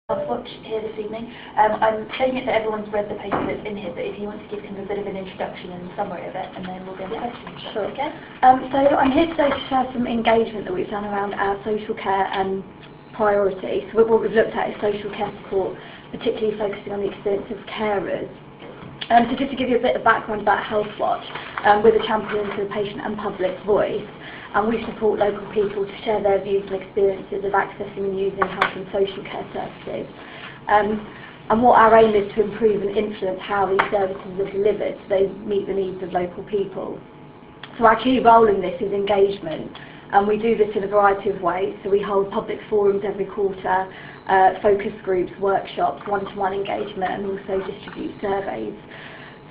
Healthwatch here this evening. I'm saying it that everyone's read the paper that's in here, but if you want to give him a bit of an introduction and summary of it, and then we'll go to questions. Sure. Okay? So I'm here today to share some engagement that we've done around our social care and priority. So what we've looked at is social care support, particularly focusing on the experience of carers. So just to give you a bit of background about Healthwatch, we're the champions for the patient and public voice, and we support local people to share their views and experiences of accessing and using health and social care services. And what our aim is to improve and influence how these services are delivered so they meet the needs of local people. So our key role in this is engagement, and we do this in a variety of ways. So we hold public forums every quarter, focus groups, workshops, one-to-one engagement, and also distribute surveys.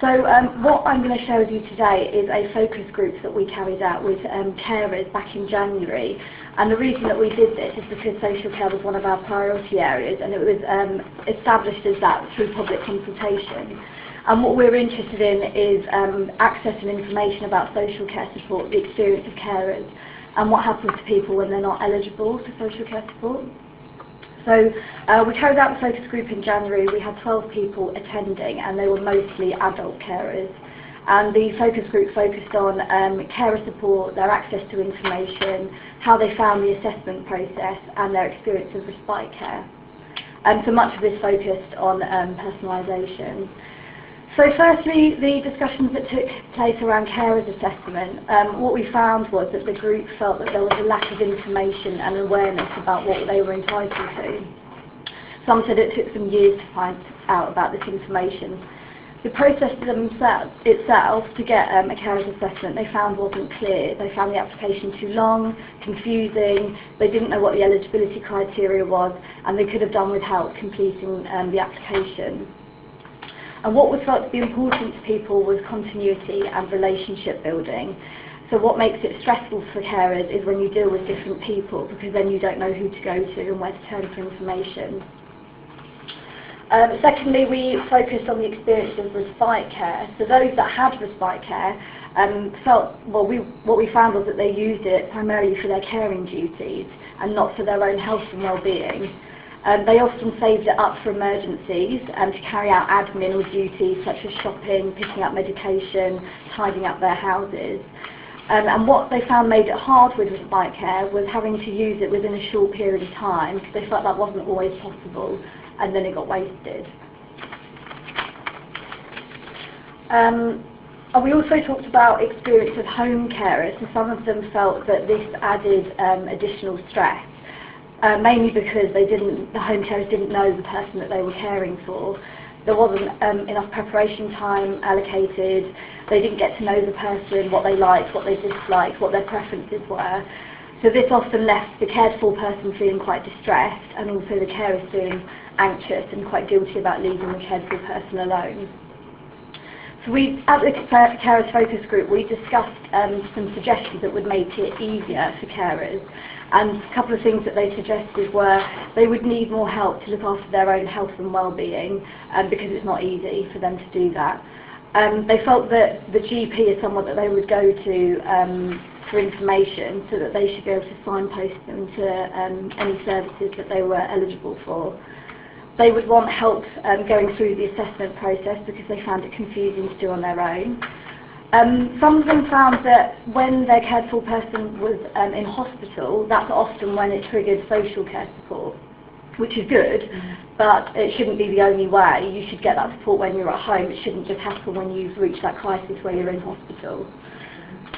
So what I'm going to share with you today is a focus group that we carried out with carers back in January. And the reason that we did this is because social care was one of our priority areas, and it was established as that through public consultation. And what we're interested in is access and information about social care support, the experience of carers, and what happens to people when they're not eligible for social care support. So we carried out the focus group in January. We had 12 people attending, and they were mostly adult carers. And the focus group focused on carer support, their access to information, how they found the assessment process, and their experience of respite care. So much of this focused on personalisation. So firstly, the discussions that took place around carers assessment, what we found was that the group felt that there was a lack of information and awareness about what they were entitled to. Some said it took some years to find out about this information. The process itself to get a carers assessment they found wasn't clear. They found the application too long, confusing, they didn't know what the eligibility criteria was, and they could have done with help completing the application. And what was felt to be important to people was continuity and relationship building. So what makes it stressful for carers is when you deal with different people, because then you don't know who to go to and where to turn for information. Secondly, we focused on the experience of respite care. So those that had respite care felt, well, what we found was that they used it primarily for their caring duties and not for their own health and well-being. They often saved it up for emergencies to carry out admin or duties such as shopping, picking up medication, tidying up their houses. And what they found made it hard with respite care was having to use it within a short period of time, because they felt that wasn't always possible, and then it got wasted. And we also talked about experience of home carers, and some of them felt that this added additional stress. Mainly because the home carers didn't know the person that they were caring for. There wasn't enough preparation time allocated. They didn't get to know the person, what they liked, what they disliked, what their preferences were. So this often left the cared for person feeling quite distressed, and also the carers feeling anxious and quite guilty about leaving the cared for person alone. So at the Carers Focus Group, we discussed some suggestions that would make it easier for carers. And a couple of things that they suggested were they would need more help to look after their own health and well-being, because it's not easy for them to do that. They felt that the GP is someone that they would go to for information, so that they should be able to signpost them to any services that they were eligible for. They would want help going through the assessment process, because they found it confusing to do on their own. Some of them found that when their cared for person was in hospital, that's often when it triggered social care support, which is good, but it shouldn't be the only way. You should get that support when you're at home. It shouldn't just happen when you've reached that crisis where you're in hospital.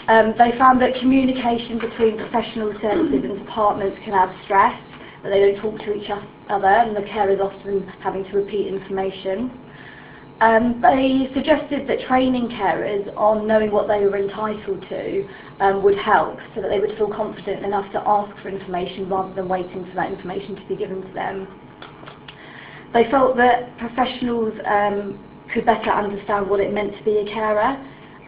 They found that communication between professional services and departments can add stress, that they don't talk to each other, and the care is often having to repeat information. They suggested that training carers on knowing what they were entitled to would help, so that they would feel confident enough to ask for information rather than waiting for that information to be given to them. They felt that professionals could better understand what it meant to be a carer,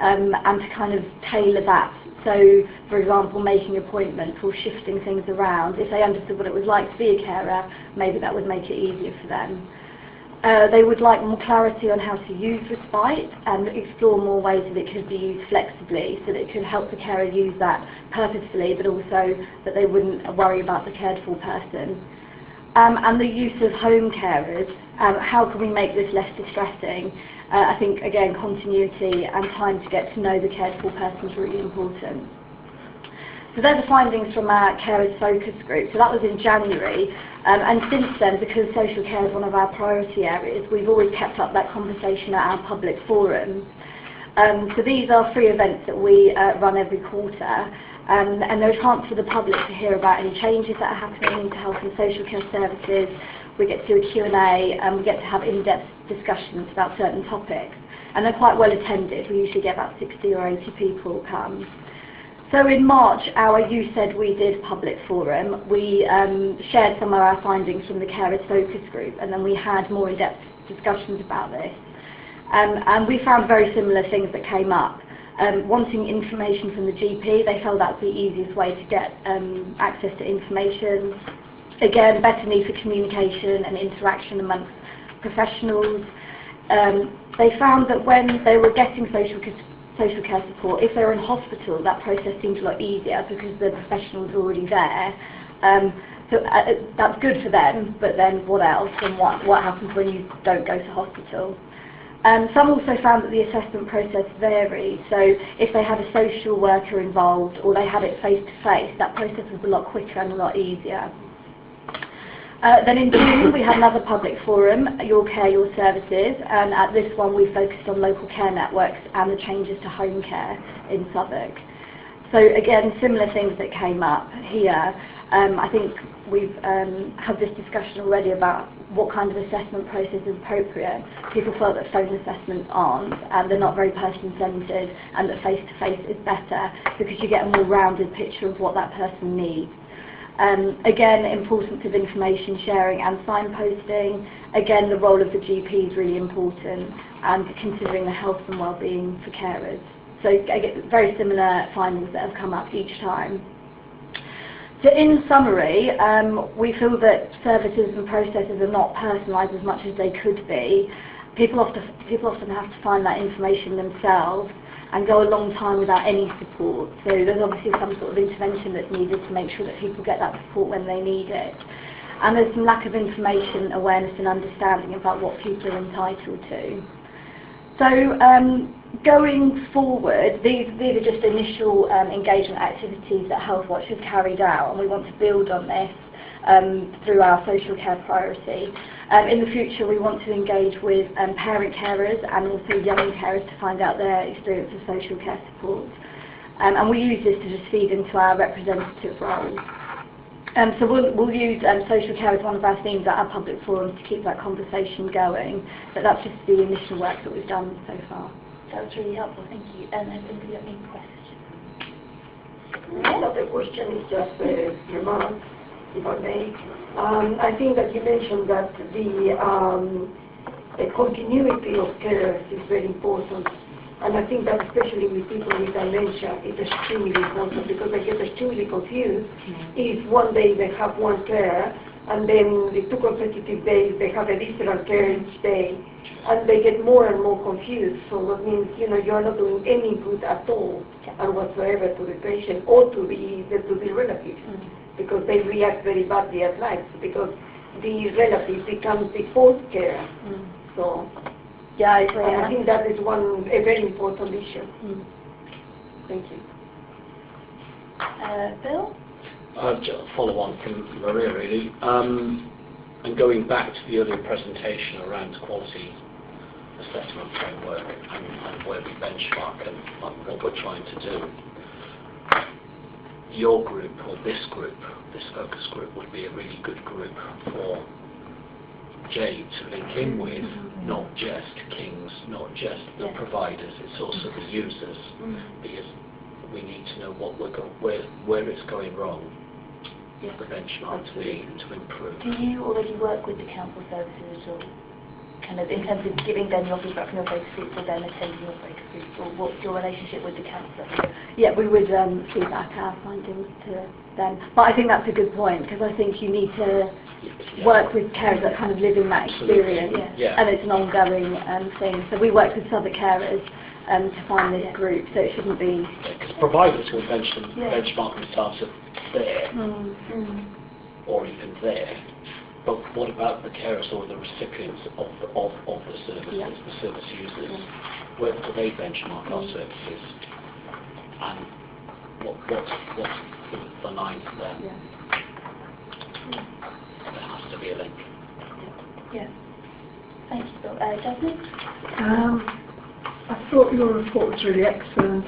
and to kind of tailor that. So, for example, making appointments or shifting things around. If they understood what it was like to be a carer, maybe that would make it easier for them. They would like more clarity on how to use respite and explore more ways that it could be used flexibly, so that it could help the carer use that purposefully, but also that they wouldn't worry about the cared for person. and the use of home carers. How can we make this less distressing? I think, again, continuity and time to get to know the cared for person is really important. So they're the findings from our Carers Focus Group. So that was in January. And since then, because social care is one of our priority areas, we've always kept up that conversation at our public forums. So these are free events that we run every quarter. And they're a chance for the public to hear about any changes that are happening to health and social care services. We get to do a Q&A, and we get to have in-depth discussions about certain topics. And they're quite well attended. We usually get about 60 or 80 people come. So in March, our You Said We Did public forum, we shared some of our findings from the Carers Focus Group, and then we had more in-depth discussions about this. And we found very similar things that came up. Wanting information from the GP, they felt that's the easiest way to get access to information. Again, better need for communication and interaction amongst professionals. They found that when they were getting social care support, if they were in hospital, that process seemed a lot easier because the professionals were already there. So that's good for them, but then what else, and what happens when you don't go to hospital? Some also found that the assessment process varied, so if they had a social worker involved or they had it face-to-face, that process was a lot quicker and a lot easier. Then in June we had another public forum, Your Care, Your Services, and at this one we focused on local care networks and the changes to home care in Southwark. So again, similar things that came up here. I think we've had this discussion already about what kind of assessment process is appropriate. People felt that phone assessments aren't, and they're not very person-centred, and that face-to-face is better because you get a more rounded picture of what that person needs. Again, importance of information sharing and signposting. Again, the role of the GP is really important, and considering the health and well-being for carers. So again, very similar findings that have come up each time. So in summary, we feel that services and processes are not personalised as much as they could be. People often have to find that information themselves and go a long time without any support. So there's obviously some sort of intervention that's needed to make sure that people get that support when they need it. And there's some lack of information, awareness and understanding about what people are entitled to. So going forward, these are just initial engagement activities that Healthwatch has carried out, and we want to build on this through our social care priority. In the future, we want to engage with parent carers and also young carers to find out their experience of social care support. And we use this to just feed into our representative role. So we'll use social care as one of our themes at our public forums to keep that conversation going. But that's just the initial work that we've done so far. That was really helpful, thank you. And has anybody got any questions? Not a question, it's just a remark, if I may. I think that you mentioned that the continuity of care is very important. And I think that especially with people with dementia, it's extremely important because they get extremely confused if one day they have one care and then the 2 consecutive days they have additional care each day, and they get more and more confused. So that means, you know, you're not doing any good at all and whatsoever to the patient or to the relatives, because they react very badly at night because the relative becomes the fourth care. So yeah, I agree. I think that is a very important issue. Thank you. Bill? Just follow on from Maria, really. And going back to the earlier presentation around quality assessment framework and where we benchmark and what we're trying to do, your group or this focus group would be a really good group for Jade to link in with, not just Kings, not just the providers, it's also the users, because we need to know what where it's going wrong, the benchmark to improve. Do you already work with the council services at all? Kind of in terms of giving them your feedback from your focus groups or them attending your focus groups, or what's your relationship with the council? Yeah, we would feedback our findings to them. But I think that's a good point, because I think you need to work with carers that kind of live in that experience, and it's an ongoing thing. So we work with other carers to find this group, so it shouldn't be... Because providers will benchmark themselves if there, or even there, But what about the carers or the recipients of the services, the service users? Where do they benchmark our services? And what's the line for them? There has to be a link. Yeah. Thank you, Bill. Jasmine? I thought your report was really excellent.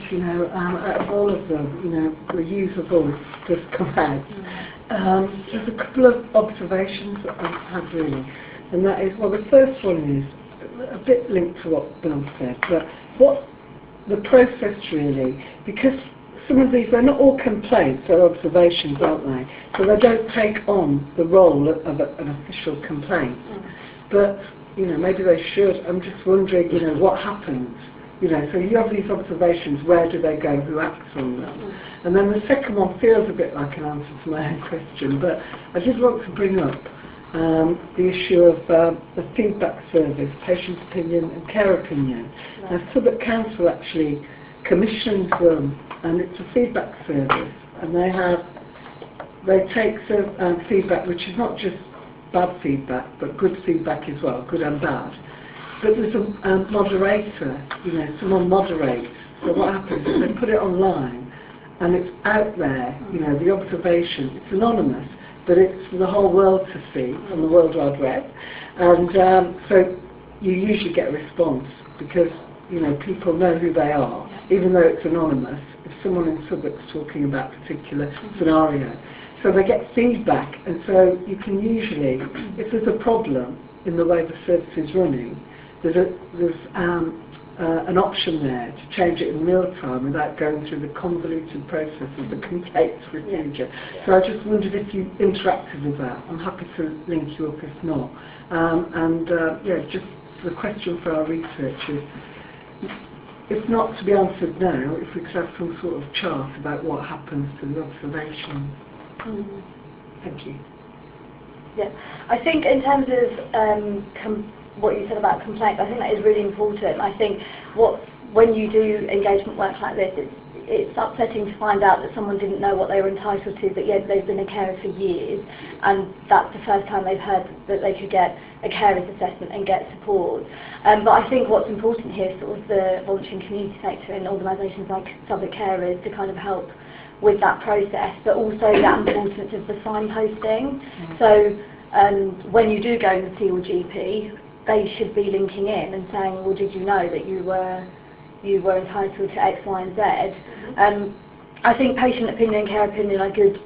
Out of all of them, the user voice does come out. There's a couple of observations that I've had really, and that is, well, the first one is a bit linked to what Bill said, but what the process really, because some of these, they're not all complaints, they're observations, aren't they? So they don't take on the role of an official complaint. But, maybe they should. I'm just wondering, what happens? So you have these observations, where do they go, who acts on them? And then the second one feels a bit like an answer to my own question, but I did want to bring up the issue of the feedback service, patient opinion and care opinion. Now, Southwark Council actually commissions them, and it's a feedback service, and they take some feedback which is not just bad feedback, but good feedback as well, good and bad. But there's a moderator, someone moderates. So what happens is they put it online, and it's out there, the observation, it's anonymous, but it's for the whole world to see on the World Wide Web. And so you usually get a response, because people know who they are, even though it's anonymous, if someone in Southwark's talking about a particular scenario. So they get feedback, and so you can usually, if there's a problem in the way the service is running, there's an option there to change it in real time without going through the convoluted process of the complaints procedure. So I just wondered if you interacted with that. I'm happy to link you up if not. Just the question for our researchers, if not to be answered now, if we could have some sort of chart about what happens to the observations. Thank you. Yeah, I think in terms of what you said about complaints, I think that is really important. I think when you do engagement work like this, it's upsetting to find out that someone didn't know what they were entitled to, but yet they've been a carer for years, and that's the first time they've heard that they could get a carer's assessment and get support. But I think what's important here is sort of the voluntary and community sector and organisations like Southwark Carers to kind of help with that process, but also the importance of the signposting. So when you do go and see your GP, they should be linking in and saying, well, did you know that you were entitled to X, Y, and Z? I think patient opinion and care opinion are good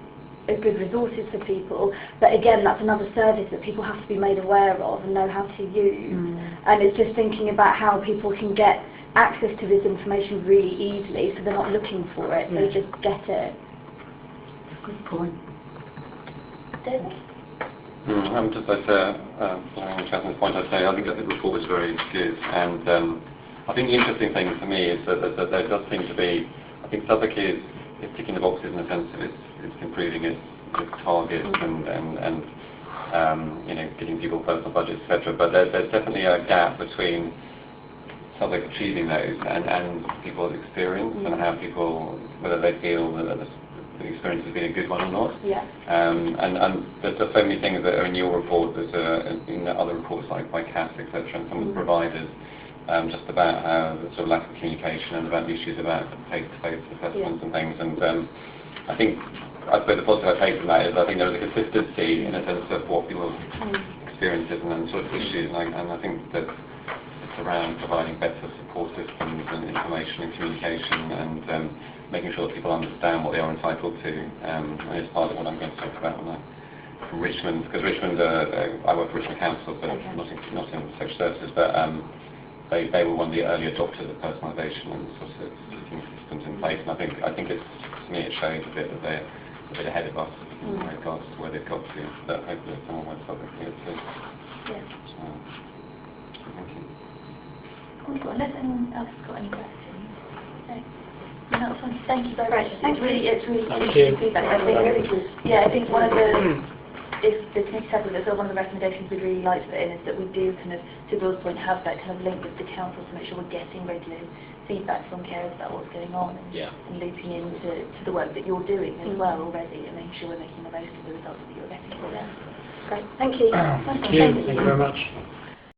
resources for people, but again, that's another service that people have to be made aware of and know how to use. And it's just thinking about how people can get access to this information really easily, so they're not looking for it, they just get it. Good point. David? Just like Jasmine's point, I'd say I think that the report was very good, and I think the interesting thing for me is that there does seem to be, I think Southwark is ticking the boxes in the sense of it's improving its targets and getting people personal budgets, etc. But there's definitely a gap between Southwark achieving those and people's experience and how people, whether they feel that the experience has been a good one or not. And there's so many things that are in your report, there's in other reports like by CAS, etc., and some of the providers, just about how the sort of lack of communication and about the issues about face-to-face assessments and things. And I think, I suppose the positive I take from that is I think there is a consistency in a sense of what people's experiences and sort of issues, and I think that it's around providing better support systems and information and communication and making sure that people understand what they are entitled to. And it's part of what I'm going to talk about from Richmond, because Richmond, I work for Richmond Council, but not in social services, but they were one of the early adopters of personalisation and sort of putting systems in place. And I think it's, to me, it shows a bit that they're a bit ahead of us in regards to where they've got to. But hopefully someone won't stop it here too. So, thank you. Wonderful. Unless anyone else has got any questions. No, thank you very much. It's really interesting feedback. I think one of the, if the committee said that one of the recommendations we'd really like to put in is that we do kind of, to Bill's point, have that kind of link with the council to make sure we're getting regular feedback from carers about what's going on and looping into the work that you're doing as well already and making sure we're making the most of the results that you're getting for them. Great. Thank you. Thank you very much.